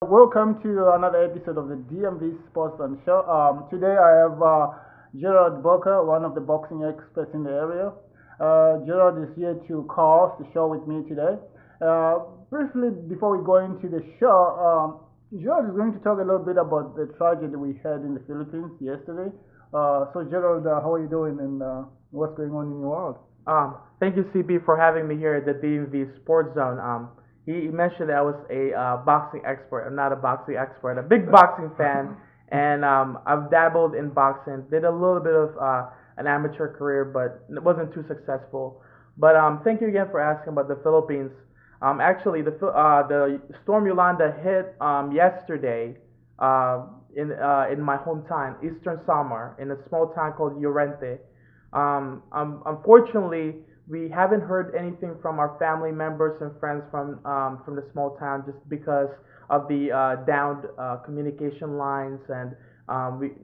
Welcome to another episode of the DMV Sports and Show. Today I have Gerald Bocar, one of the boxing experts in the area. Gerald is here to co-host the show with me today. Briefly, before we go into the show, Gerald is going to talk a little bit about the tragedy we had in the Philippines yesterday. Gerald, how are you doing and what's going on in your world? Thank you, CB, for having me here at the DMV Sports Zone. He mentioned that I was a boxing expert. I'm not a boxing expert. A big boxing fan, and I've dabbled in boxing. Did a little bit of an amateur career, but it wasn't too successful. But thank you again for asking about the Philippines. Actually, the storm Yolanda hit yesterday in my hometown, Eastern Samar, in a small town called Llorente. Unfortunately, we haven't heard anything from our family members and friends from the small town just because of the downed communication lines, and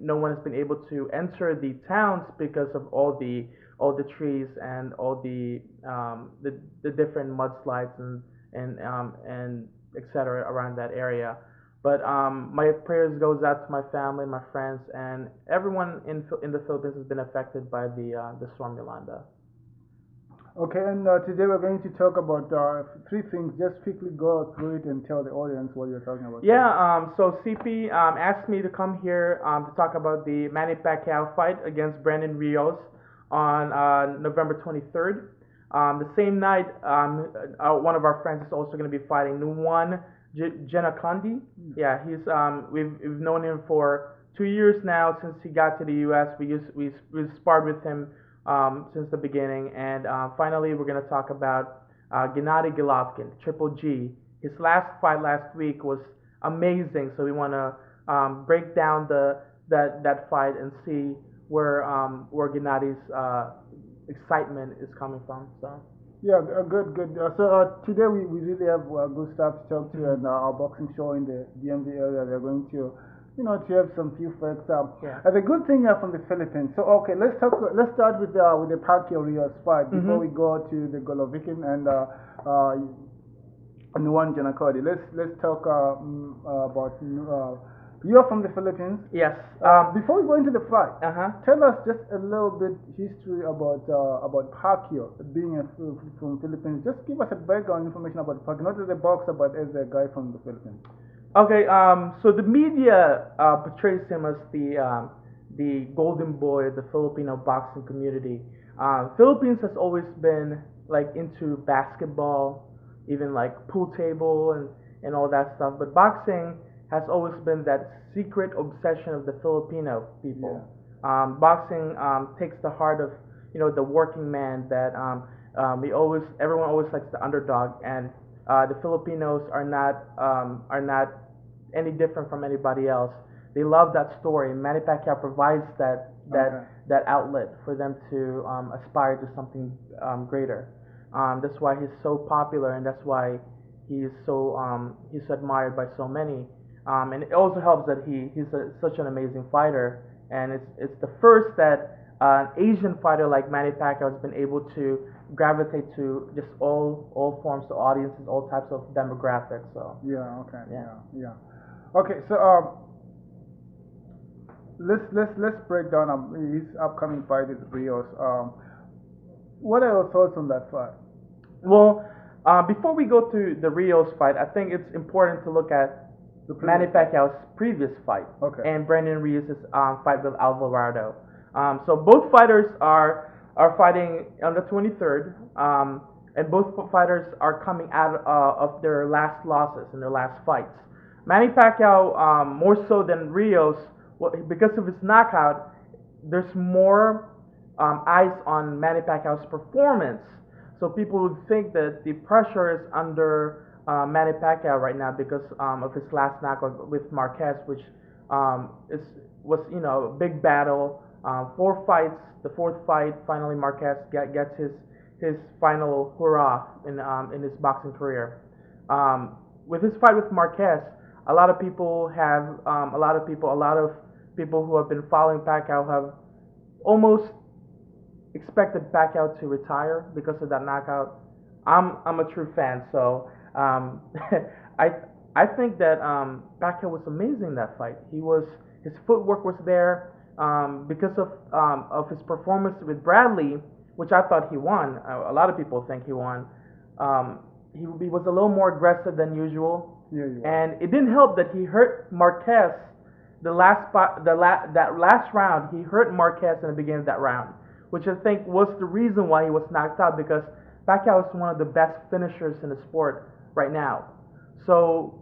no one has been able to enter the towns because of all the trees and all the different mudslides and etc. around that area. But my prayers goes out to my family, my friends, and everyone in the Philippines has been affected by the storm Yolanda. Okay, and today we're going to talk about three things. Just quickly go through it and tell the audience what you're talking about Yeah. today. So CP asked me to come here to talk about the Manny Pacquiao fight against Brandon Rios on November 23rd. The same night, one of our friends is also going to be fighting Nuwan Jenakandi. Yeah, we've known him for 2 years now since he got to the U.S. We sparred with him since the beginning, and finally we're gonna talk about Gennady Golovkin, Triple G. His last fight last week was amazing, so we want to break down that fight and see where Gennady's excitement is coming from. So. Yeah, good, good. Today we really have good stuff to talk to, and our boxing show in the DMV area. They're going to, to have some few facts. Yeah. The good thing from the Philippines. So okay, let's talk. Let's start with the Pacquiao-Rios fight before we go to the Golovkin and one Janakodi. Let's talk about. You're from the Philippines. Yes. Before we go into the fight, tell us just a little bit history about Pacquiao being from Philippines. Just give us a background information about Pacquiao, not as a boxer, but as a guy from the Philippines. Okay. So the media portrays him as the golden boy of the Filipino boxing community. Philippines has always been like into basketball, even like pool table and all that stuff. But boxing has always been that secret obsession of the Filipino people. Boxing takes the heart of the working man that everyone always likes the underdog, and the Filipinos are not any different from anybody else. They love that story. Manny Pacquiao provides that outlet for them to aspire to something greater. That's why he's so popular, and that's why he's admired by so many. And it also helps that such an amazing fighter, and it's the first that an Asian fighter like Manny Pacquiao has been able to gravitate to just all forms of audiences, all types of demographics. So Yeah. Okay. yeah. Yeah. Okay. Let's break down his upcoming fight with Rios. What are your thoughts on that fight? Well, before we go to the Rios fight, I think it's important to look at Manny Pacquiao's previous fight and Brandon Rios' fight with Alvarado. So both fighters are fighting on the 23rd, and both fighters are coming out of their last losses in their last fights. Manny Pacquiao, more so than Rios, because of his knockout, there's more eyes on Manny Pacquiao's performance. So people would think that the pressure is under Manny Pacquiao right now because of his last knockout with Marquez, which was a big battle. 4 fights. The fourth fight, finally Marquez gets his final hurrah in his boxing career. With his fight with Marquez, a lot of people who have been following Pacquiao have almost expected Pacquiao to retire because of that knockout. I'm a true fan, so I I think that Pacquiao was amazing in that fight. His footwork was there because of his performance with Bradley, which I thought he won. A lot of people think he won. He was a little more aggressive than usual, Yeah, yeah. and it didn't help that he hurt Marquez that last round. He hurt Marquez in the beginning of that round, which I think was the reason why he was knocked out, because Pacquiao is one of the best finishers in the sport right now. So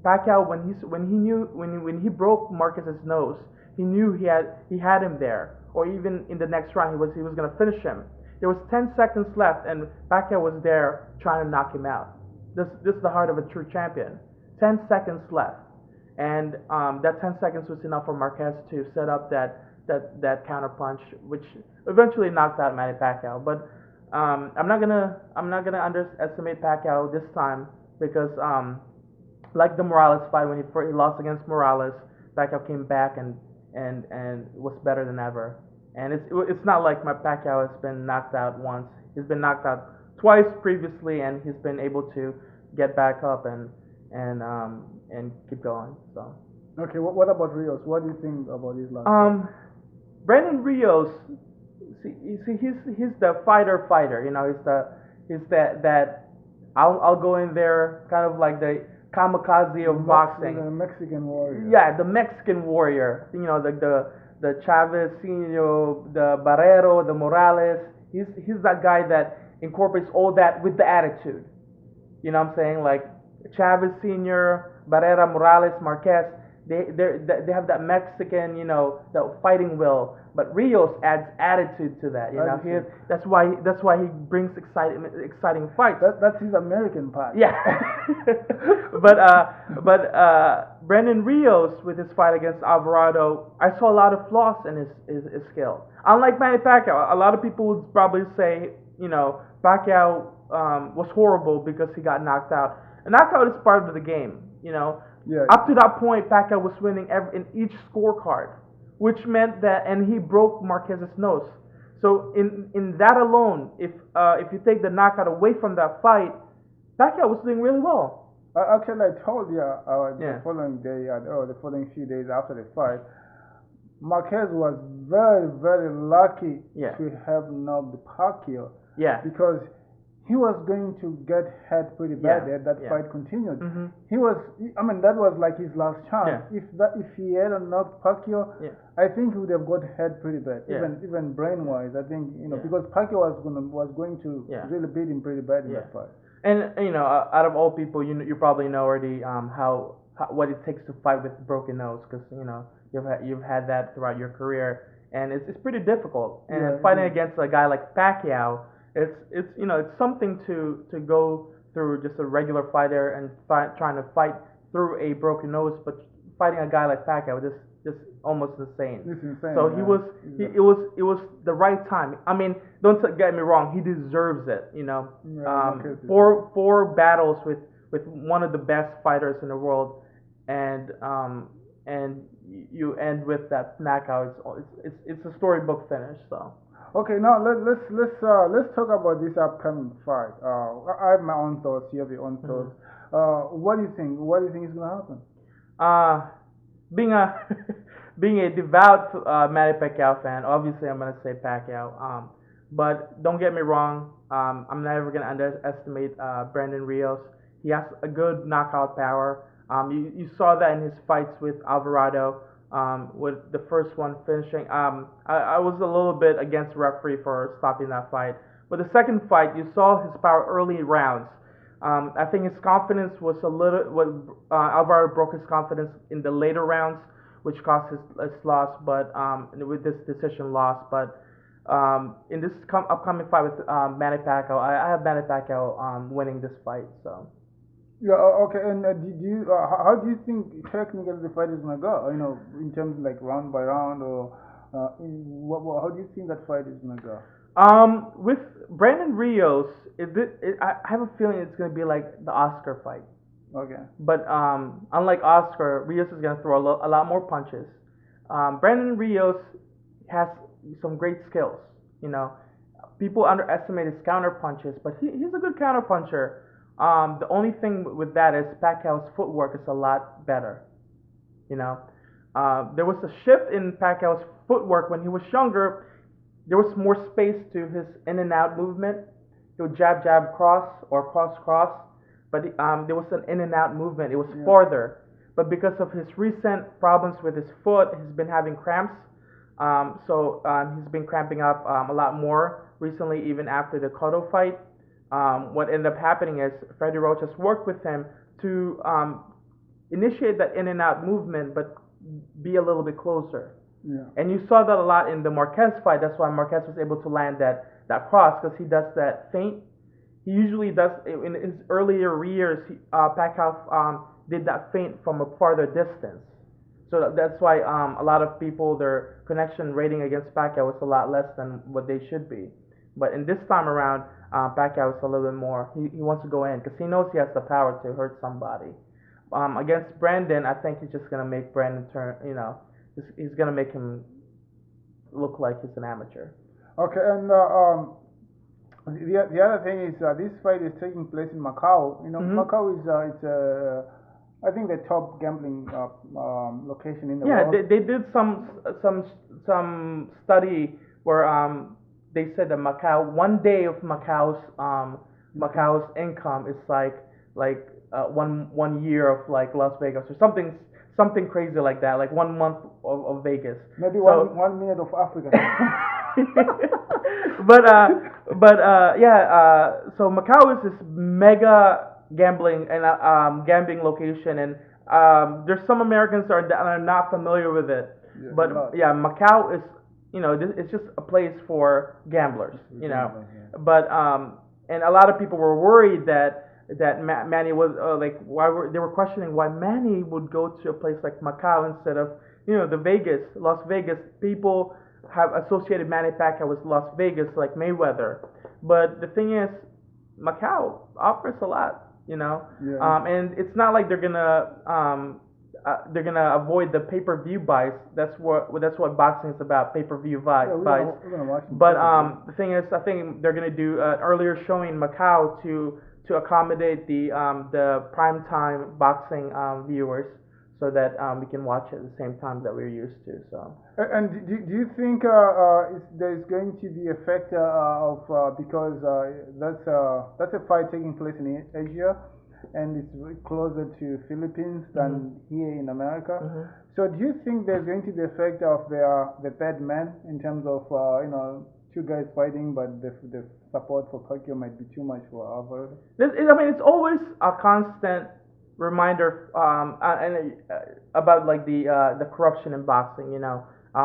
Pacquiao, when he broke Marquez's nose, he knew he had him there, or even in the next round he was going to finish him. There was 10 seconds left, and Pacquiao was there trying to knock him out. This is the heart of a true champion. 10 seconds left, and that 10 seconds was enough for Marquez to set up that counter punch, which eventually knocked out Manny Pacquiao. But I'm not gonna underestimate Pacquiao this time, because like the Morales fight, when he lost against Morales, Pacquiao came back and was better than ever. And it's not like my Pacquiao has been knocked out once. He's been knocked out twice previously, and he's been able to get back up and keep going. So. Okay, what about Rios? What do you think about his last fight? Brandon Rios, he's the fighter. You know, he's that I'll go in there, kind of like the kamikaze of boxing. The Mexican warrior. Yeah, the Mexican warrior. You know, the Chavez, the Barrero, the Morales. He's that guy that incorporates all that with the attitude. You know what I'm saying? Like Chavez Senior, Barrera, Morales, Marquez. They have that Mexican, you know, that fighting will. But Rios adds attitude to that. You know, that's why he brings exciting fights. That's his American part. Yeah. but Brandon Rios, with his fight against Alvarado, I saw a lot of flaws in his skill. Unlike Manny Pacquiao, a lot of people would probably say, you know, Pacquiao was horrible because he got knocked out. And knockout is part of the game, you know. Yeah. Up to that point, Pacquiao was winning in each scorecard, which meant that, and he broke Marquez's nose. So in that alone, if you take the knockout away from that fight, Pacquiao was doing really well. Actually, I told you the following day, or the following few days after the fight, Marquez was very, very lucky to have knocked Pacquiao. Yeah. Because he was going to get hit pretty bad if that fight continued. Mm-hmm. That was like his last chance. Yeah. If he had knocked Pacquiao, I think he would have got hit pretty bad, even brain-wise. I think, you know, because Pacquiao was going to really beat him pretty bad in that fight. And you know, out of all people, you probably know already how what it takes to fight with a broken nose, because you know you've had that throughout your career, and it's pretty difficult. And fighting against a guy like Pacquiao, it's you know, it's something to go through, just a regular fighter and trying to fight through a broken nose, but fighting a guy like Pacquiao just almost insane. It's insane. So it was the right time. I mean, don't get me wrong, he deserves it. You know, four battles with one of the best fighters in the world, and you end with that knockout. It's a storybook finish. So. Okay, now let's talk about this upcoming fight. I have my own thoughts. You have your own thoughts. What do you think? What do you think is going to happen? Being a devout Manny Pacquiao fan, obviously I'm going to say Pacquiao. But don't get me wrong, I'm never going to underestimate Brandon Rios. He has a good knockout power. You saw that in his fights with Alvarado. With the first one finishing, I was a little bit against the referee for stopping that fight. But the second fight, you saw his power early rounds. I think his confidence was a little. Alvarado broke his confidence in the later rounds, which caused his loss. But with this decision loss, but in this upcoming fight with Manny Pacquiao, I have Manny Pacquiao winning this fight. So. Yeah. Okay. And how do you think technically the fight is gonna go? You know, in terms of like round by round, or how do you think that fight is gonna go? With Brandon Rios, I have a feeling it's gonna be like the Oscar fight. Okay. But unlike Oscar, Rios is gonna throw a lot more punches. Brandon Rios has some great skills. You know, people underestimate his counter punches, but he's a good counter puncher. The only thing with that is Pacquiao's footwork is a lot better. You know, there was a shift in Pacquiao's footwork when he was younger. There was more space to his in and out movement. He would jab, jab, cross, or cross, cross. But there was an in and out movement. It was farther. But because of his recent problems with his foot, he's been having cramps. He's been cramping up a lot more recently, even after the Cotto fight. What ended up happening is Freddie Roach has worked with him to initiate that in and out movement, but be a little bit closer. Yeah. And you saw that a lot in the Marquez fight. That's why Marquez was able to land that cross, because he does that feint. He usually does in his earlier years. Pacquiao did that feint from a farther distance. So that's why a lot of people, their connection rating against Pacquiao was a lot less than what they should be. But in this time around, Pacquiao is a little bit more. He wants to go in because he knows he has the power to hurt somebody. Against Brandon, I think he's just gonna make Brandon turn. He's gonna make him look like he's an amateur. Okay, and the other thing is this fight is taking place in Macau. Macau is I think the top gambling location in the world. Yeah, they did some study where they said that Macau, one day of Macau's income is like 1 year of like Las Vegas or something crazy like that, like 1 month of Vegas. Maybe one minute of Africa. So Macau is this mega gambling and gambling location, and there's some Americans that are not familiar with it. Yeah, but Macau is, it's just a place for gamblers, But and a lot of people were worried that Manny was they were questioning why Manny would go to a place like Macau instead of Las Vegas. People have associated Manny Pacquiao with Las Vegas, like Mayweather, but the thing is, Macau offers a lot, and it's not like they're gonna avoid the pay-per-view buys. That's what boxing is about, pay-per-view buys. But the thing is, I think they're gonna do an earlier showing in Macau to accommodate the primetime boxing viewers, so that we can watch it at the same time that we're used to. So. And do you think there's going to be effect because that's a fight taking place in Asia, and it's closer to Philippines than here in America. So do you think there's going to be effect of the third man in terms of two guys fighting, but the support for Pacquiao might be too much for Alvarez? It's always a constant reminder about like the corruption in boxing.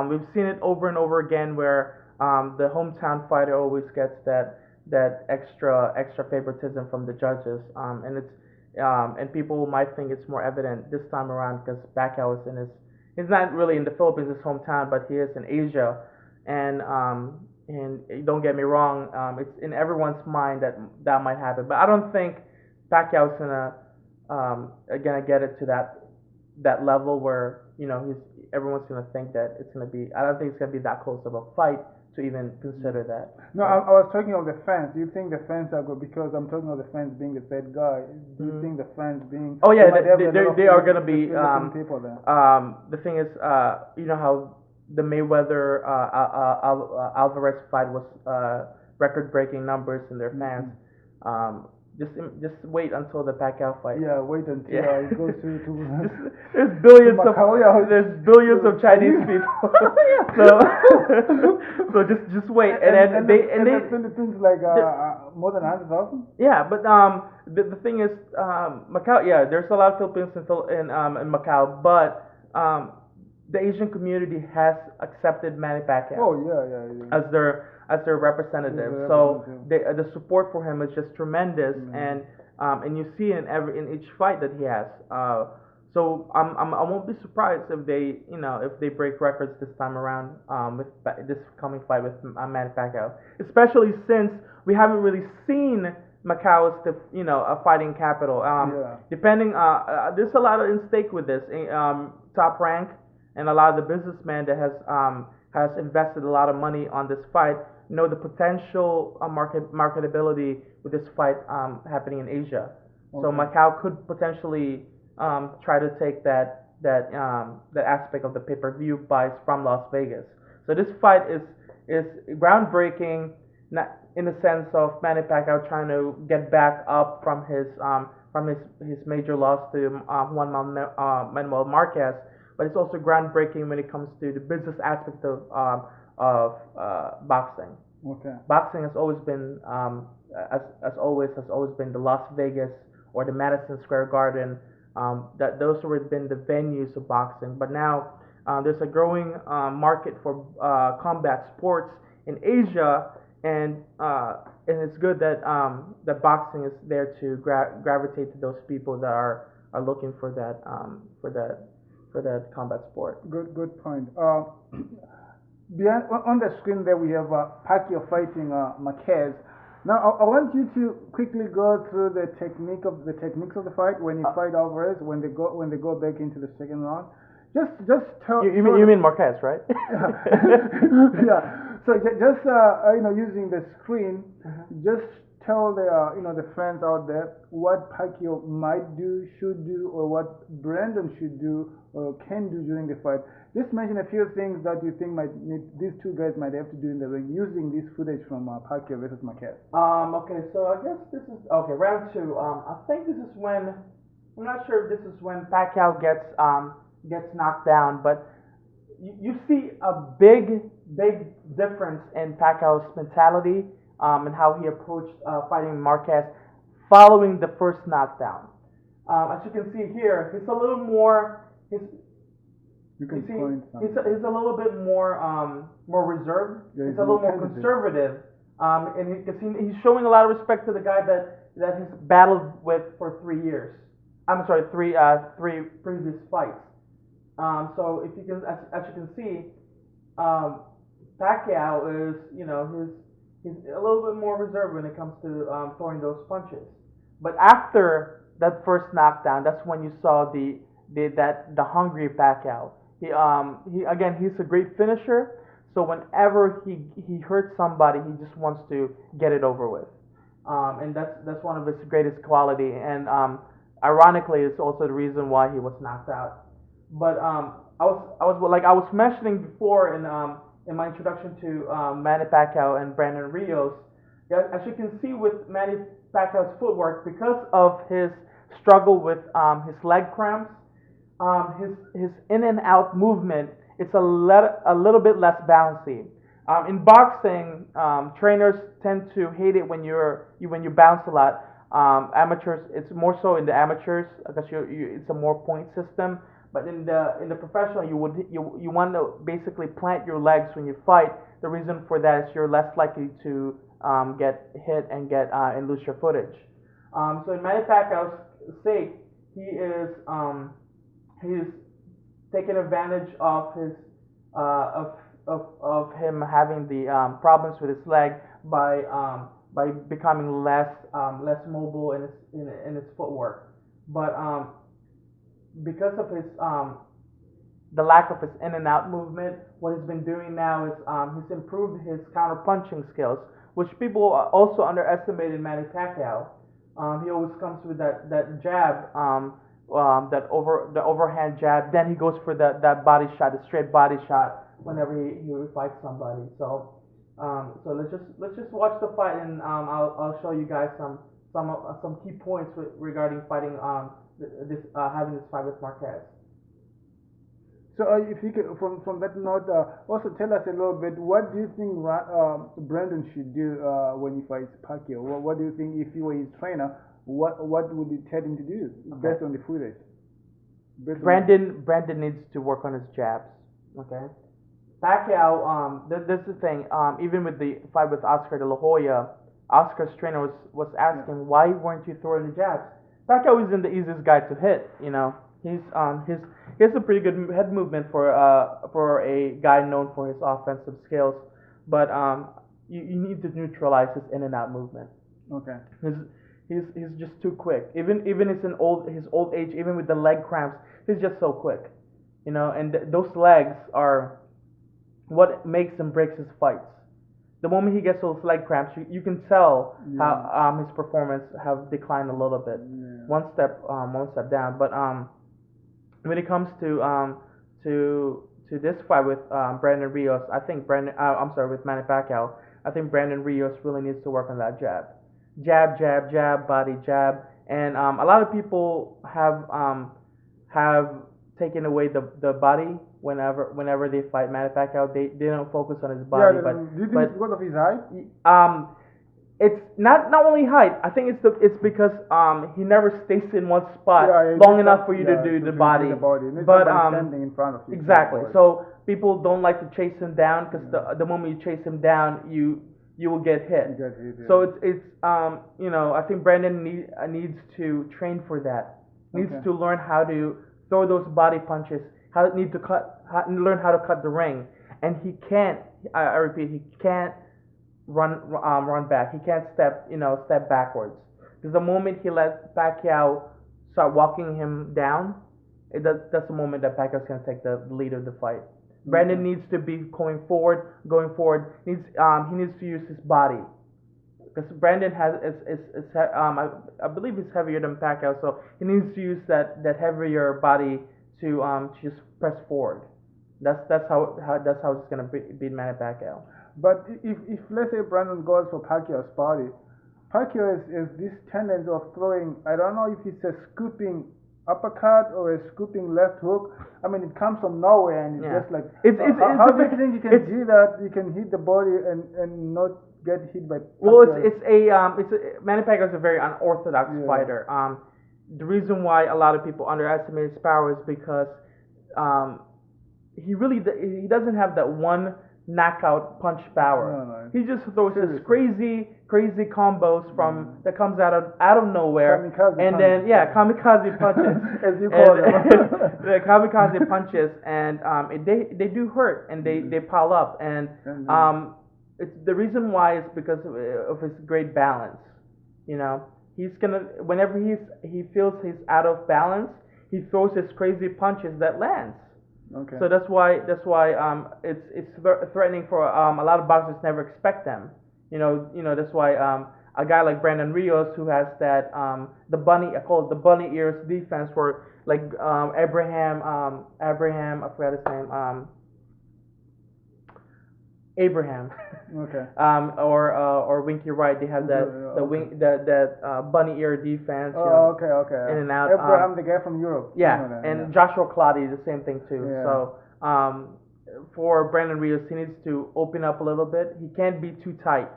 We've seen it over and over again where the hometown fighter always gets that extra favoritism from the judges, and people might think it's more evident this time around because Pacquiao is he's not really in the Philippines, his hometown, but he is in Asia, and don't get me wrong, it's in everyone's mind that might happen, but I don't think Pacquiao's gonna get it to that level where everyone's gonna think that it's gonna be. I don't think it's gonna be that close of a fight to even consider that. No, I was talking of the fans. Do you think the fans are good? Because I'm talking of the fans being the third guy. Do you think the fans being? Oh yeah, they are gonna be. People there. The thing is, how the Mayweather Alvarez fight was record-breaking numbers in their fans. Just wait until the Pacquiao fight. Yeah, wait until it goes to there's billions of Chinese people. so just wait, and they the Philippines like more than 100,000. Yeah, but the thing is, Macau. Yeah, there's a lot of Philippines in Macau, but the Asian community has accepted Manny Pacquiao. Oh yeah. As their representative. So the support for him is just tremendous, and you see in each fight that he has. So I won't be surprised if they break records this time around with this coming fight with Manny Pacquiao, especially since we haven't really seen Macau as a fighting capital. Depending, there's a lot in stake with this. Top Rank and a lot of the businessmen that has invested a lot of money on this fight. the potential marketability with this fight happening in Asia. So Okay. Macau could potentially try to take that aspect of the pay-per-view buys from Las Vegas. So this fight is groundbreaking, not in the sense of Manny Pacquiao trying to get back up from his major loss to Juan Manuel Marquez, but it's also groundbreaking when it comes to the business aspect of boxing. Okay. Boxing has always been as always has always been the Las Vegas or the Madison Square Garden. That those have been the venues of boxing, but now there's a growing market for combat sports in Asia, and it's good that that boxing is there to gravitate to those people that are looking for that combat sport. Good point. Behind on the screen there we have Pacquiao fighting Marquez. Now I want you to quickly go through the techniques of the fight when you fight Alvarez, when they go back into the second round. Just tell. You mean Marquez, right? Yeah. So just using the screen, just tell the fans out there what Pacquiao might do, should do, or what Brandon should do or can do during the fight. Just mention a few things that you think these two guys might have to do in the ring using this footage from Pacquiao versus Marquez. Okay, so I guess this is round two. I think this is when I'm not sure if this is when Pacquiao gets knocked down, but you see a big difference in Pacquiao's mentality and how he approached fighting Marquez following the first knockdown. As you can see here, he's a little more. He's a little bit more reserved. Yeah, he's a little more conservative, and he's showing a lot of respect to the guy that he's battled with for 3 years. I'm sorry, three previous fights. So if you can, as you can see, Pacquiao is he's a little bit more reserved when it comes to throwing those punches. But after that first knockdown, that's when you saw the hungry Pacquiao. He's a great finisher. So whenever he hurts somebody, he just wants to get it over with. And that's one of his greatest quality. And ironically, it's also the reason why he was knocked out. But I was mentioning before in my introduction to Manny Pacquiao and Brandon Rios. As you can see with Manny Pacquiao's footwork, because of his struggle with his leg cramps, his in and out movement, it's a little bit less bouncy. In boxing, trainers tend to hate it when you bounce a lot. Amateurs, it's more so in the amateurs because it's a more point system. But in the professional, you want to basically plant your legs when you fight. The reason for that is you're less likely to get hit and lose your footage. So in Manny Pacquiao's sake, he's taken advantage of his of him having the problems with his leg by becoming less mobile in his footwork. But because of his the lack of his in and out movement, what he's been doing now is he's improved his counter punching skills, which people also underestimated Manny Pacquiao. He always comes with that jab, the overhand jab. Then he goes for that body shot, the straight body shot whenever he fights somebody. So let's just watch the fight, and I'll show you guys some key points regarding fighting having this fight with Marquez. So if you could, from that note, also tell us a little bit, what do you think Brandon should do when he fights Pacquiao? What do you think, if you were his trainer, what would you tell him to do based on the footage? Brandon needs to work on his jabs. Okay. Pacquiao, this is the thing. Even with the fight with Oscar De La Hoya, Oscar's trainer was asking, why weren't you throwing the jabs? Pacquiao isn't the easiest guy to hit. He has a pretty good head movement for a guy known for his offensive skills, but you need to neutralize his in and out movement. Okay. He's just too quick. Even his old age, even with the leg cramps, he's just so quick. And those legs are what makes and breaks his fights. the moment he gets those leg cramps, you can tell Yeah. how his performance have declined a little bit, Yeah. one step down. But when it comes to this fight with Brandon Rios, I think I'm sorry, with Manny Pacquiao, I think Brandon Rios really needs to work on that jab, body jab, and a lot of people have taken away the body whenever they fight Manny Pacquiao. They don't focus on his body, Yeah, do you think it's because of his height? It's not only height. I think it's because he never stays in one spot Yeah, long enough for you to do the body. But standing in front of you. Exactly. So people don't like to chase him down because the moment you chase him down, you will get hit. You get hit, yeah. So it's I think Brandon needs to train for that. Needs to learn how to throw those body punches. Learn how to cut the ring, and he can't. I repeat, he can't run back. He can't step backwards. Because the moment he lets Pacquiao start walking him down, that's the moment that Pacquiao's gonna take the lead of the fight. Brandon needs to be going forward. He needs to use his body. Because Brandon I believe he's heavier than Pacquiao, so he needs to use that heavier body to just press forward. That's how it's gonna beat Manny Pacquiao. But if let's say Brandon goes for Pacquiao's body, Pacquiao is this tendency of throwing, I don't know if it's a scooping uppercut or a scooping left hook. I mean, it comes from nowhere and it's just like. How do you think you can do that? You can hit the body and not get hit by. Well, Manny Pacquiao is a very unorthodox fighter. The reason why a lot of people underestimate his power is because he doesn't have that one knockout punch power. No. He just throws his crazy combos that comes out of nowhere, kamikaze punches, as you call them. The kamikaze punches, and they do hurt, and they pile up, and it's the reason why is because of his great balance. He's gonna, whenever he feels he's out of balance, he throws his crazy punches that lands. Okay. So that's why it's threatening for a lot of boxers never expect them. That's why a guy like Brandon Rios, who has that I call it the bunny ears defense, for like Abraham, I forgot his name, Abraham. Okay. Or Winky Wright, they have that bunny ear defense. Okay. In and out. Abraham, the guy from Europe. Joshua Clottey, the same thing too. Yeah. So for Brandon Rios, he needs to open up a little bit. He can't be too tight.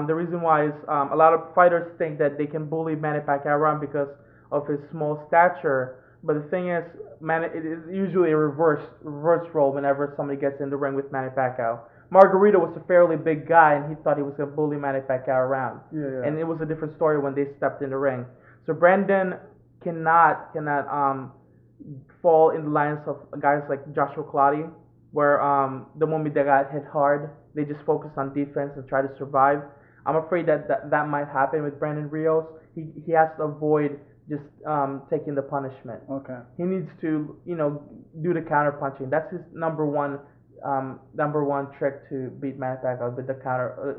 The reason why is a lot of fighters think that they can bully Manny Pacquiao around because of his small stature. But the thing is, it is usually a reverse role whenever somebody gets in the ring with Manny Pacquiao. Margarito was a fairly big guy, and he thought he was going to bully Manny Pacquiao around. Yeah. And it was a different story when they stepped in the ring. So Brandon cannot fall in the lines of guys like Joshua Clottey, where the moment they got hit hard, they just focus on defense and try to survive. I'm afraid that might happen with Brandon Rios. He has to avoid just taking the punishment. Okay. He needs to do the counter punching. That's his number one trick to beat Manny Pacquiao with the counter.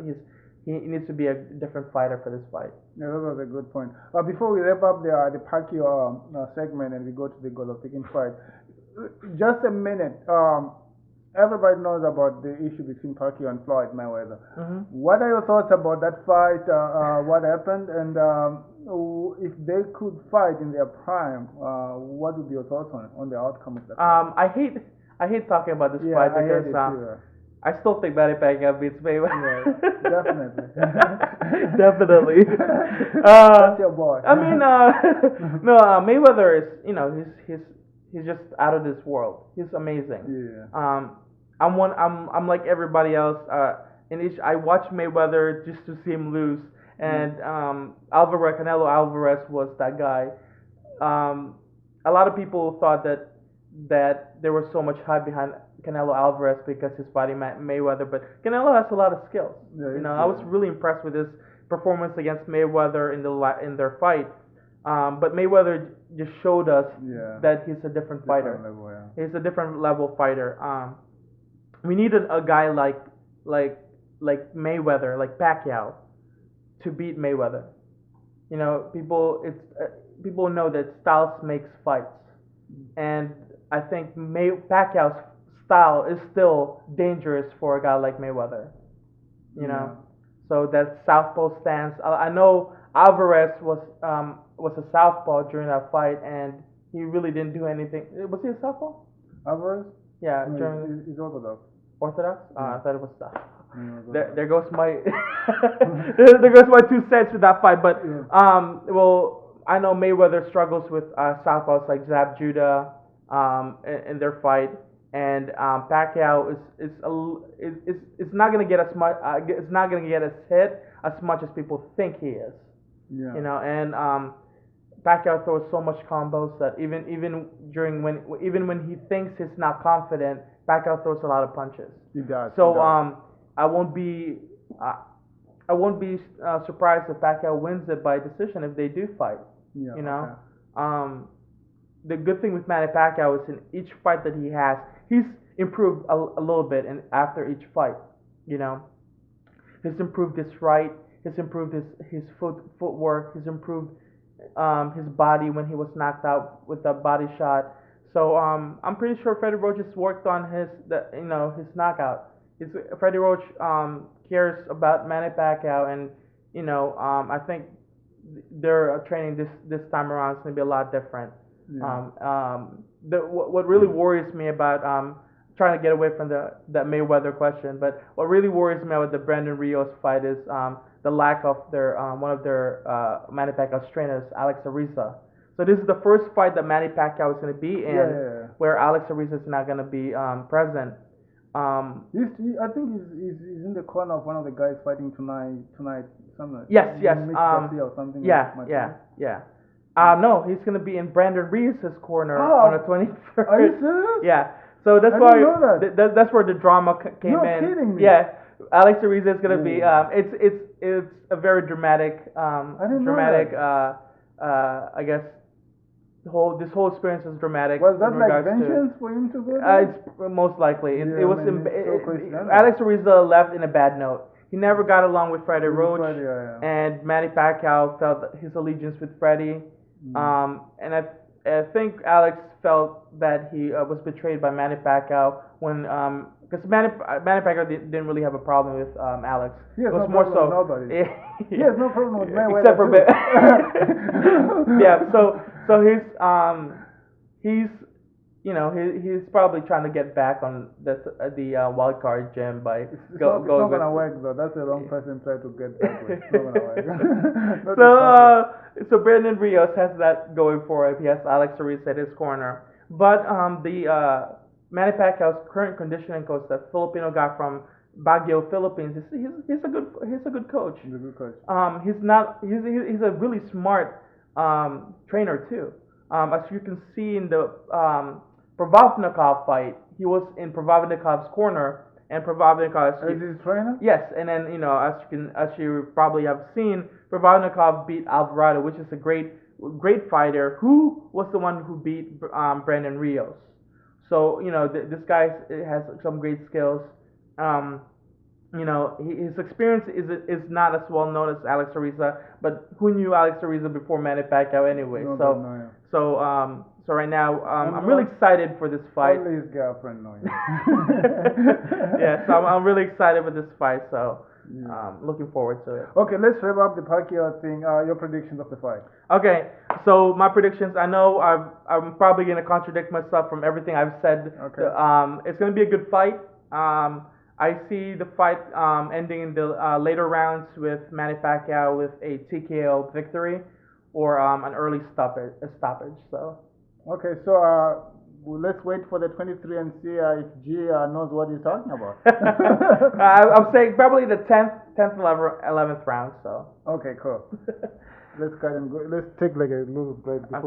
He needs to be a different fighter for this fight. Yeah, that was a good point. Before we wrap up the Pacquiao segment and we go to the Golovkin fight, just a minute. Everybody knows about the issue between Pacquiao and Floyd Mayweather. Mm-hmm. What are your thoughts about that fight? What happened? And if they could fight in their prime, what would be your thoughts on the outcome of that fight? I hate talking about this fight because I still think Manny Pacquiao beats Mayweather. Yeah, definitely. Definitely. That's your boy. I mean, no, Mayweather is he's just out of this world. He's amazing. Yeah. I'm like everybody else. I watch Mayweather just to see him lose, and Canelo Alvarez was that guy. A lot of people thought that there was so much hype behind Canelo Alvarez because his fighting Mayweather, but Canelo has a lot of skills. Yeah, I was really impressed with his performance against Mayweather in their fight. But Mayweather just showed us that he's a different fighter. Level, yeah. He's a different level fighter. We needed a guy like like Mayweather, like Pacquiao, to beat Mayweather. You know, people know that styles makes fights, and I think Pacquiao's style is still dangerous for a guy like Mayweather. You know, so that southpaw stance. I know Alvarez was a southpaw during that fight, and he really didn't do anything. Was he a southpaw? Alvarez? Yeah, No, during he's orthodox. Orthodox. Yeah. I thought it was south. Yeah, There goes my there goes my 2 cents with that fight. But well, I know Mayweather struggles with southpaws like Zab Judah in their fight, and Pacquiao is not gonna get as much. It's not gonna get as hit as much as people think he is. Yeah. You know, and Pacquiao throws so much combos that even when he thinks he's not confident, Pacquiao throws a lot of punches. He does. So he does. I won't be surprised if Pacquiao wins it by decision if they do fight. Yeah, You know, okay. the good thing with Manny Pacquiao is in each fight that he has, he's improved a little bit after each fight. You know, he's improved his right, he's improved his footwork, he's improved his body when he was knocked out with that body shot. So I'm pretty sure Freddie Roach has worked on his knockout. Freddie Roach cares about Manny Pacquiao, and I think their training this time around is gonna be a lot different. Yeah. What really worries me about trying to get away from that Mayweather question, but what really worries me about the Brandon Rios fight is the lack of their one of their Manny Pacquiao's trainers, Alex Ariza. So this is the first fight that Manny Pacquiao is going to be in, where Alex Ariza is not going to be present. I think he's in the corner of one of the guys fighting tonight. Something. Yes. Or something. Yeah. No, he's going to be in Brandon Rios' corner on the 23rd. Are you serious? Yeah. So that's I why didn't know that. That's where the drama came You're in. kidding me. Yeah. Alex Ariza is going to be. It's a very dramatic. I didn't know that. I guess. This whole experience is dramatic. Was that in like regards vengeance for him to go there? It's most likely. It was. So Alex Ariza left in a bad note. He never got along with Freddie Roach, and Manny Pacquiao felt his allegiance with Freddie. And I think Alex felt that he was betrayed by Manny Pacquiao when because Manny Pacquiao didn't really have a problem with Alex. He has it was no more problem so. with nobody. He has no problem with Mayweather except for yeah. So he's probably trying to get back on the wild card gym by it's not gonna work though. That's the wrong person trying to get back with. It's not gonna work. So Brandon Rios has that going for him. He has Alex Ariza at his corner, but the Manny Pacquiao's current conditioning coach, that Filipino guy from Baguio, Philippines, he's a good coach. He's a good coach. He's a really smart trainer too. As you can see in the Pravovnikov fight, he was in Pravovnikov's corner, and Pravovnikov is his trainer? Yes, and then as you probably have seen, Pravovnikov beat Alvarado, which is a great fighter, who was the one who beat Brandon Rios. So this guy has some great skills. His experience is not as well known as Alex Ariza, but who knew Alex Ariza before Manny Pacquiao anyway? So right now, I'm really excited for this fight. Only his girlfriend knows. Yeah, so I'm really excited with this fight. So looking forward to it. Okay, let's wrap up the Pacquiao thing. Your predictions of the fight. Okay, so my predictions. I know I'm probably gonna contradict myself from everything I've said. Okay. It's gonna be a good fight. I see the fight ending in the later rounds with Manny Pacquiao with a TKO victory or an early stoppage. So. Okay, so let's wait for the 23 and see if G knows what he's talking about. I'm saying probably the 10th, 11th round. So. Okay, cool. Let's cut and go. Let's take like a little break before. Okay.